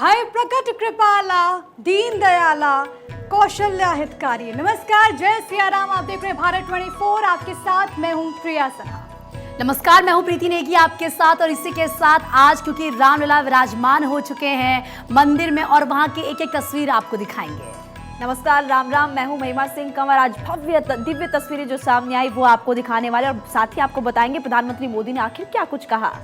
भय प्रकट कृपाला, दीन दयाला, कौशल्या हितकारी। नमस्कार, जय सिया राम। आप देख रहे हैं भारत 24। आपके साथ मैं हूं प्रिया सहा। नमस्कार, मैं हूं प्रीति नेगी आपके साथ। और इसी के साथ आज क्योंकि रामलला विराजमान हो चुके हैं मंदिर में और वहां की एक एक तस्वीर आपको दिखाएंगे। नमस्कार, राम राम। मैं हूं महिमा सिंह कंवर। आज भव्य दिव्य तस्वीरें जो सामने आई वो आपको दिखाने वाले और साथ ही आपको बताएंगे प्रधानमंत्री मोदी ने आखिर क्या कुछ कहा।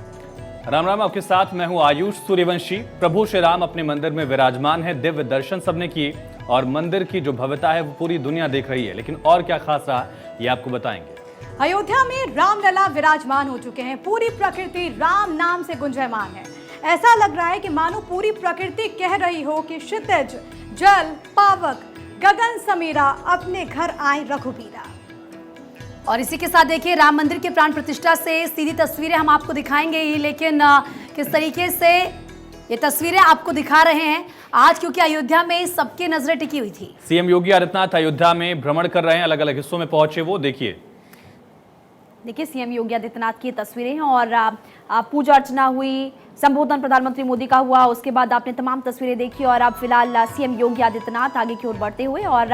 राम राम, आपके साथ मैं हूं आयुष सूर्यवंशी। प्रभु श्री राम अपने मंदिर में विराजमान है, दिव्य दर्शन सबने किए और मंदिर की जो भव्यता है वो पूरी दुनिया देख रही है। लेकिन और क्या खास रहा ये आपको बताएंगे। अयोध्या में रामलला विराजमान हो चुके हैं। पूरी प्रकृति राम नाम से गुंजायमान है। ऐसा लग रहा है कि मानो पूरी प्रकृति कह रही हो कि क्षितिज, जल, पावक, गगन समीरा, अपने घर आए रघुबीरा। और इसी के साथ देखिए राम मंदिर के प्राण प्रतिष्ठा से सीधी तस्वीरें हम आपको दिखाएंगे ही, लेकिन किस तरीके से ये तस्वीरें आपको दिखा रहे हैं आज, क्योंकि अयोध्या में सबकी नजरें टिकी हुई थी। सीएम योगी आदित्यनाथ अयोध्या में भ्रमण कर रहे हैं, अलग अलग हिस्सों में पहुंचे वो देखिए सीएम योगी आदित्यनाथ की तस्वीरें हैं और पूजा अर्चना हुई, संबोधन प्रधानमंत्री मोदी का हुआ, उसके बाद आपने तमाम तस्वीरें देखी। और अब फिलहाल सीएम योगी आदित्यनाथ आगे की ओर बढ़ते हुए और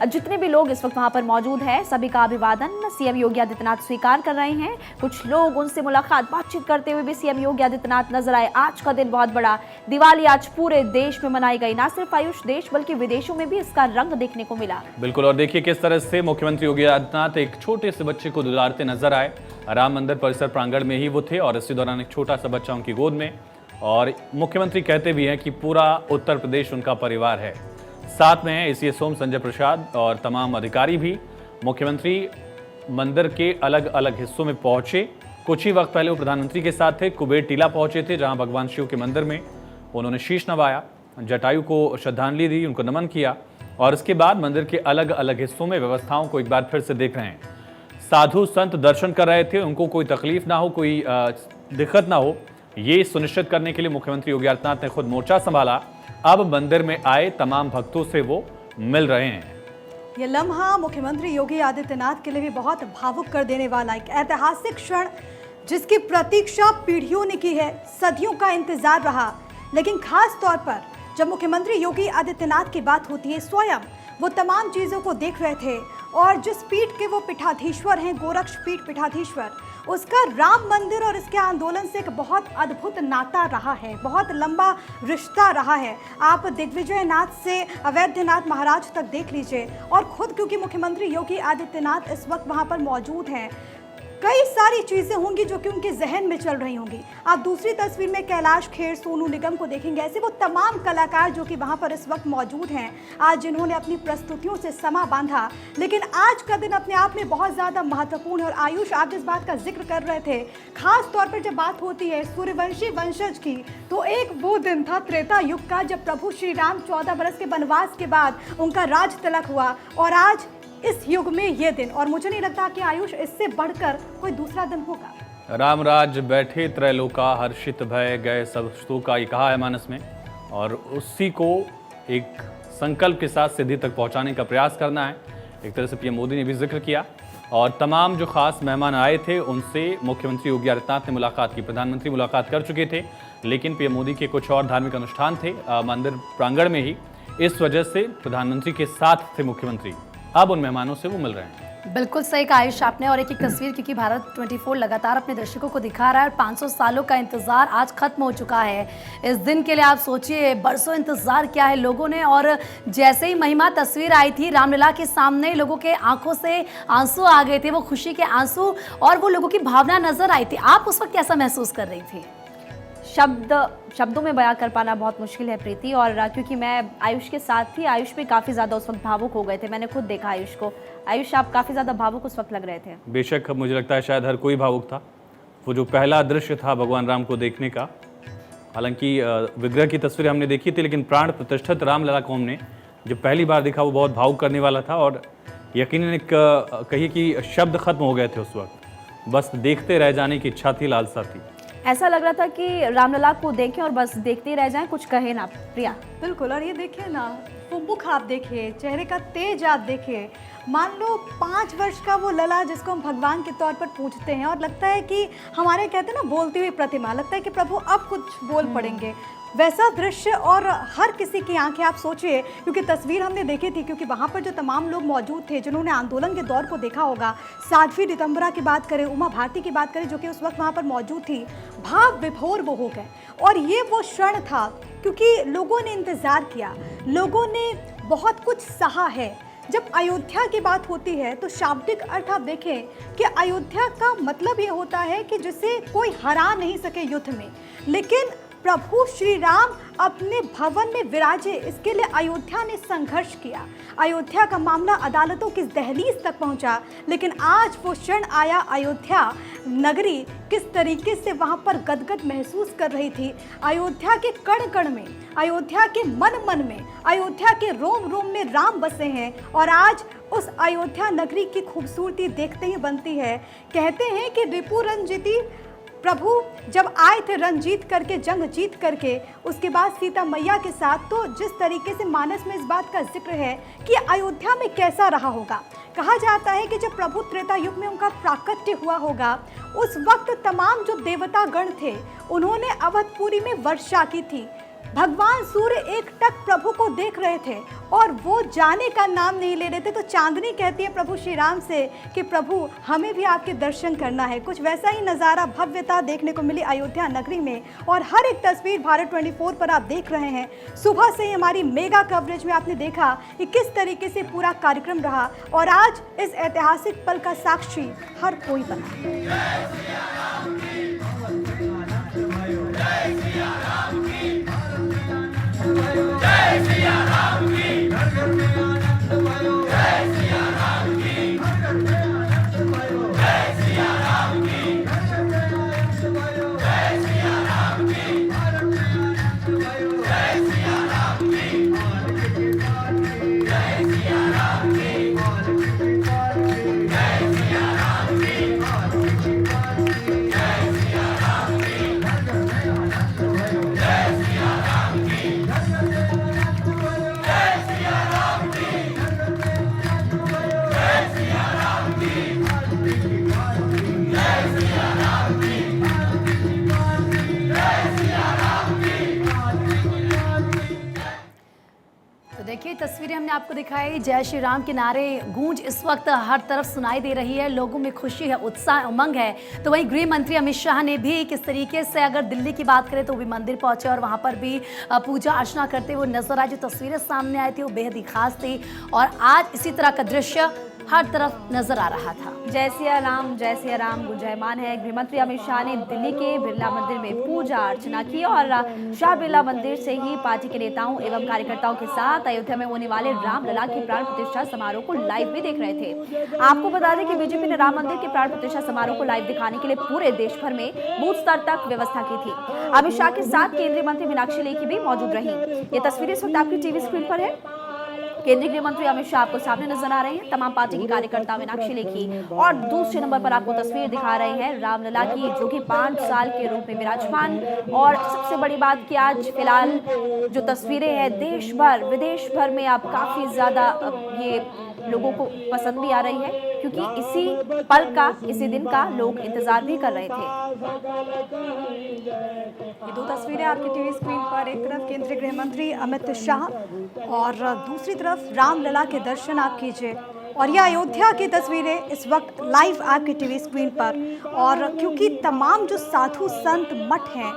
जितने भी लोग इस वक्त वहां पर मौजूद हैं सभी का अभिवादन सीएम योगी आदित्यनाथ स्वीकार कर रहे हैं। कुछ लोग उनसे मुलाकात बातचीत करते हुए भी सीएम योगी आदित्यनाथ नजर आए। आज का दिन बहुत बड़ा, दिवाली आज पूरे देश में मनाई गई। ना सिर्फ आयुष देश बल्कि विदेशों में भी इसका रंग देखने को मिला। बिल्कुल, और देखिए किस तरह से मुख्यमंत्री योगी आदित्यनाथ एक छोटे से बच्चे को दुलारते नजर आए। राम मंदिर परिसर प्रांगण में ही वो थे और इसी दौरान एक छोटा सा बच्चा उनकी गोद में। और मुख्यमंत्री कहते भी हैं कि पूरा उत्तर प्रदेश उनका परिवार है, साथ में है इसी सोम संजय प्रसाद और तमाम अधिकारी भी। मुख्यमंत्री मंदिर के अलग अलग हिस्सों में पहुंचे। कुछ ही वक्त पहले वो प्रधानमंत्री के साथ थे, कुबेर टीला पहुंचे थे जहां भगवान शिव के मंदिर में उन्होंने शीश नवाया, जटायु को श्रद्धांजलि दी, उनको नमन किया। और इसके बाद मंदिर के अलग अलग हिस्सों में व्यवस्थाओं को एक बार फिर से देख रहे हैं। साधु संत दर्शन कर रहे थे, उनको कोई तकलीफ ना हो, कोई दिक्कत ना हो, ये सुनिश्चित करने के लिए मुख्यमंत्री योगी आदित्यनाथ ने खुद मोर्चा संभाला। अब मंदिर में आए तमाम भक्तों से वो मिल रहे हैं। ये लम्हा मुख्यमंत्री योगी आदित्यनाथ के लिए भी बहुत भावुक कर देने वाला एक ऐतिहासिक क्षण, जिसकी प्रतीक्षा पीढ़ियों ने की है, सदियों का इंतजार रहा। लेकिन खास तौर पर जब मुख्यमंत्री योगी आदित्यनाथ की बात होती है, स्वयं वो तमाम चीज़ों को देख रहे थे। और जिस पीठ के वो पीठाधीश्वर हैं, गोरक्ष पीठ पीठाधीश्वर, उसका राम मंदिर और इसके आंदोलन से एक बहुत अद्भुत नाता रहा है, बहुत लंबा रिश्ता रहा है। आप दिग्विजय नाथ से अवैधनाथ महाराज तक देख लीजिए। और खुद क्योंकि मुख्यमंत्री योगी आदित्यनाथ इस वक्त वहाँ पर मौजूद हैं, कई सारी चीज़ें होंगी जो कि उनके जहन में चल रही होंगी। आप दूसरी तस्वीर में कैलाश खेर, सोनू निगम को देखेंगे। ऐसे वो तमाम कलाकार जो कि वहाँ पर इस वक्त मौजूद हैं, आज जिन्होंने अपनी प्रस्तुतियों से समा बांधा। लेकिन आज का दिन अपने आप में बहुत ज़्यादा महत्वपूर्ण है। और आयुष, आप जिस बात का जिक्र कर रहे थे, खास तौर पर जब बात होती है सूर्यवंशी वंशज की, तो एक वो दिन था त्रेता युग का जब प्रभु श्री राम 14 बरस के वनवास के बाद उनका राज तिलक हुआ। और आज इस युग में ये दिन, और मुझे नहीं लगता कि आयुष इससे बढ़कर कोई दूसरा दिन होगा। राम राज बैठे त्रैलोका, हर्षित भय गए सब स्तूका, ये कहा है मानस में। और उसी को एक संकल्प के साथ सिद्धि तक पहुंचाने का प्रयास करना है। एक तरह से पीएम मोदी ने भी जिक्र किया और तमाम जो खास मेहमान आए थे उनसे मुख्यमंत्री योगी आदित्यनाथ ने मुलाकात की। प्रधानमंत्री मुलाकात कर चुके थे, लेकिन पीएम मोदी के कुछ और धार्मिक अनुष्ठान थे मंदिर प्रांगण में ही, इस वजह से प्रधानमंत्री के साथ थे मुख्यमंत्री। अब उन मेहमानों से वो मिल रहे हैं। बिल्कुल सही कहा आयुष आपने। और एक एक तस्वीर, क्योंकि भारत 24 लगातार अपने दर्शकों को दिखा रहा है और 500 सालों का इंतजार आज खत्म हो चुका है। इस दिन के लिए आप सोचिए बरसों इंतजार किया है लोगों ने। और जैसे ही महिमा तस्वीर आई थी रामलला के सामने, लोगों के आंखों से आंसू आ गए थे, वो खुशी के आंसू, और वो लोगों की भावना नजर आई थी। आप उस वक्त कैसा महसूस कर रही थी? शब्दों में बयां कर पाना बहुत मुश्किल है प्रीति। और क्योंकि मैं आयुष के साथ थी, आयुष भी काफ़ी ज़्यादा उस वक्त भावुक हो गए थे। मैंने खुद देखा आयुष को। आयुष, आप काफ़ी ज़्यादा भावुक उस वक्त लग रहे थे। बेशक, मुझे लगता है शायद हर कोई भावुक था। वो जो पहला दृश्य था भगवान राम को देखने का, हालांकि विग्रह की तस्वीर हमने देखी थी, लेकिन प्राण प्रतिष्ठित रामलला को हमने जब पहली बार देखा वो बहुत भावुक करने वाला था। और यकीनन कहिए कि शब्द खत्म हो गए थे उस वक्त, बस देखते रह जाने की इच्छा थी, लालसा थी। ऐसा लग रहा था कि रामलला को देखें और बस देखते ही रह जाएं, कुछ कहे ना। प्रिया, बिल्कुल। और ये देखिए ना, वो मुख आप देखिए, चेहरे का तेज आप देखिए। मान लो 5 वर्ष का वो लला जिसको हम भगवान के तौर पर पूजते हैं, और लगता है कि हमारे कहते हैं ना बोलती हुई प्रतिमा, लगता है कि प्रभु अब कुछ बोल पड़ेंगे। वैसा दृश्य और हर किसी की आंखें आप सोचिए, क्योंकि तस्वीर हमने देखी थी, क्योंकि वहाँ पर जो तमाम लोग मौजूद थे जिन्होंने आंदोलन के दौर को देखा होगा, साध्वी दितंबरा की बात करें, उमा भारती की बात करें जो कि उस वक्त वहाँ पर मौजूद थी, भाव विभोर वो हो गए। और ये वो क्षण था क्योंकि लोगों ने इंतज़ार किया, लोगों ने बहुत कुछ सहा है। जब अयोध्या की बात होती है तो शाब्दिक अर्थ आप देखें कि अयोध्या का मतलब ये होता है कि जिसे कोई हरा नहीं सके युद्ध में, लेकिन प्रभु श्री राम अपने भवन में विराजे, इसके लिए अयोध्या ने संघर्ष किया। अयोध्या का मामला अदालतों की दहलीज तक पहुंचा, लेकिन आज वो क्षण आया। अयोध्या नगरी किस तरीके से वहां पर गदगद महसूस कर रही थी। अयोध्या के कण कण में, अयोध्या के मन मन में, अयोध्या के रोम रोम में राम बसे हैं। और आज उस अयोध्या नगरी की खूबसूरती देखते ही बनती है। कहते हैं कि रिपु रंजिती प्रभु जब आए थे रण जीत करके, जंग जीत करके, उसके बाद सीता मैया के साथ, तो जिस तरीके से मानस में इस बात का जिक्र है कि अयोध्या में कैसा रहा होगा। कहा जाता है कि जब प्रभु त्रेता युग में उनका प्राकट्य हुआ होगा, उस वक्त तमाम जो देवता गण थे उन्होंने अवधपुरी में वर्षा की थी। भगवान सूर्य एकटक प्रभु को देख रहे थे और वो जाने का नाम नहीं ले रहे थे। तो चांदनी कहती है प्रभु श्री राम से कि प्रभु हमें भी आपके दर्शन करना है। कुछ वैसा ही नज़ारा, भव्यता देखने को मिली अयोध्या नगरी में। और हर एक तस्वीर भारत 24 पर आप देख रहे हैं। सुबह से ही हमारी मेगा कवरेज में आपने देखा कि किस तरीके से पूरा कार्यक्रम रहा और आज इस ऐतिहासिक पल का साक्षी हर कोई बना। देखिए तस्वीरें हमने आपको दिखाई, जय श्री राम के नारे गूंज इस वक्त हर तरफ सुनाई दे रही है। लोगों में खुशी है, उत्साह, उमंग है। तो वहीं गृह मंत्री अमित शाह ने भी किस तरीके से, अगर दिल्ली की बात करें तो भी मंदिर पहुंचे और वहां पर भी पूजा अर्चना करते हुए नजर आए। जो तस्वीरें सामने आई थी वो बेहद ही खास थी और आज इसी तरह का दृश्य हर तरफ नजर आ रहा था। जय सिया राम गुंजायमान है। गृहमंत्री अमित शाह ने दिल्ली के बिरला मंदिर में पूजा अर्चना की और शाह बिरला मंदिर से ही पार्टी के नेताओं एवं कार्यकर्ताओं के साथ अयोध्या में होने वाले रामलला के प्राण प्रतिष्ठा समारोह को लाइव भी देख रहे थे। आपको बता दें कि बीजेपी ने राम मंदिर के प्राण प्रतिष्ठा समारोह को लाइव दिखाने के लिए पूरे देश भर में बूथ स्तर तक व्यवस्था की थी। अमित शाह के साथ केंद्रीय मंत्री मीनाक्षी लेखी भी मौजूद रही। ये तस्वीरें इस वक्त आपकी टीवी स्क्रीन पर है। केंद्रीय गृह मंत्री अमित शाह आपको सामने नजर आ रहे हैं, तमाम पार्टी के कार्यकर्ता मीनाक्षी लेखी, और दूसरे नंबर पर आपको तस्वीर दिखा रहे हैं रामलला की, जो कि 5 साल के रूप में विराजमान। और सबसे बड़ी बात कि आज फिलहाल जो तस्वीरें हैं देश भर विदेश भर में आप काफी ज्यादा ये लोगों को पसंद भी आ रही है, क्योंकि इसी पल का, इसी दिन का लोग इंतजार भी कर रहे थे। ये दो तस्वीरें आपकी टीवी स्क्रीन पर, एक तरफ केंद्रीय गृह मंत्री अमित शाह और दूसरी तरफ रामलला के दर्शन आप कीजिए। और यह अयोध्या की तस्वीरें इस वक्त लाइव आपकी टीवी स्क्रीन पर। और क्योंकि तमाम जो साधु संत मठ हैं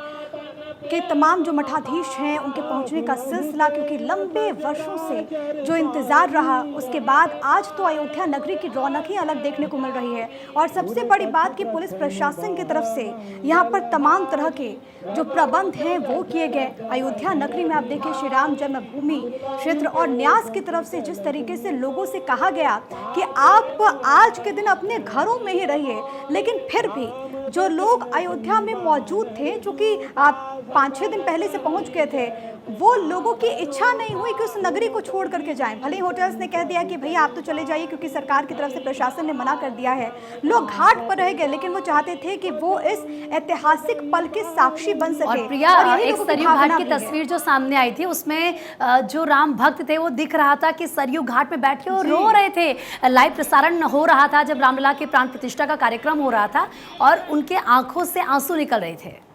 के तमाम जो मठाधीश हैं उनके पहुंचने का सिलसिला, क्योंकि लंबे वर्षों से जो इंतज़ार रहा, उसके बाद आज तो अयोध्या नगरी की रौनक ही अलग देखने को मिल रही है। और सबसे बड़ी बात कि पुलिस प्रशासन की तरफ से यहाँ पर तमाम तरह के जो प्रबंध हैं वो किए गए। अयोध्या नगरी में आप देखिए श्री राम जन्मभूमि क्षेत्र और न्यास की तरफ से जिस तरीके से लोगों से कहा गया कि आप आज के दिन अपने घरों में ही रहिए, लेकिन फिर भी जो लोग अयोध्या में मौजूद थे, चूँकि आप 5-6 दिन पहले से पहुंच गए थे, वो लोगों की इच्छा नहीं हुई कि उस नगरी को छोड़ करके जाएं। भले ही होटल्स ने कह दिया कि भैया आप तो चले जाइए, क्योंकि सरकार की तरफ से प्रशासन ने मना कर दिया है। लोग घाट पर रह गए, लेकिन वो चाहते थे कि वो इस ऐतिहासिक पल के साक्षी बन सके। और प्रिया, एक सरयू घाट की तस्वीर जो सामने आई थी उसमें जो राम भक्त थे वो दिख रहा था कि सरयू घाट में बैठ के वो रो रहे थे। लाइव प्रसारण हो रहा था जब रामलला के प्राण प्रतिष्ठा का कार्यक्रम हो रहा था और उनके आंखों से आंसू निकल रहे थे।